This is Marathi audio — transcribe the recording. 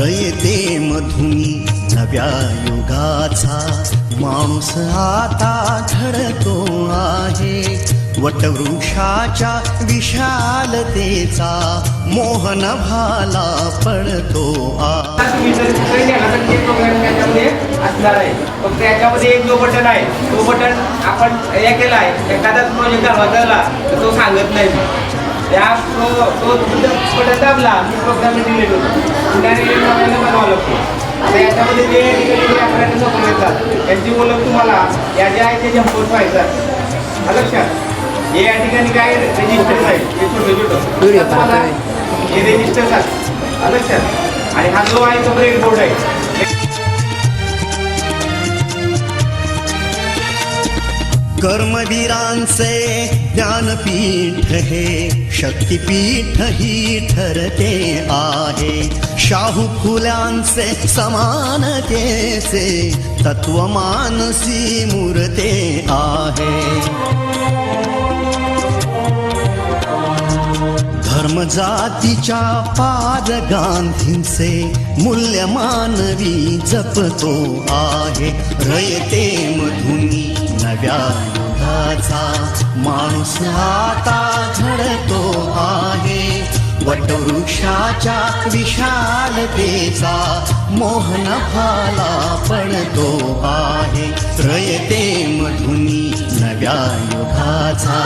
रयते मधुनी नव्या युगाचा माणूस आता घडतो आहे. वटवृक्षाच्या विशालतेचा मोहन भाला पडतो फक्त याच्यामध्ये एक जो बटन आहे तो बटन आपण हे केला आहे, एखादा प्रोजेक्ट झाला तर तो सांगत नाही. तो बटन दाबला की प्रोग्राम डिलीट होतो. पुन्हा डिलीट करायला बनवावं लागतो. तर याच्यामध्ये जे आपल्याला नोकरी येतात त्यांची ओळख तुम्हाला या ज्या आहे ते जम्पोज व्हायचं लक्षात. हे या ठिकाणी काय रेजिस्टर आहे, हे छोटं हे रेजिस्टर आहे लक्षात. आणि हा जो आहे तो ब्रेड बोर्ड आहे. कर्मवीरांचे ज्ञानपीठ हे शक्तिपीठ ही ठरते आहे. शाहू फुल्यांचे समानतेचे तत्व मानसी मूर्ते आहे. धर्म जातीच्या पाद गांधींचे मूल्य मानवी जपतो आहे. रयते मधुनी नव्या युगाचा माणूस आता घडतो आहे. वटवृक्षाच्या विशालतेचा मोहन भाला पडतो आहे. रयते मधुनी नव्या युगाचा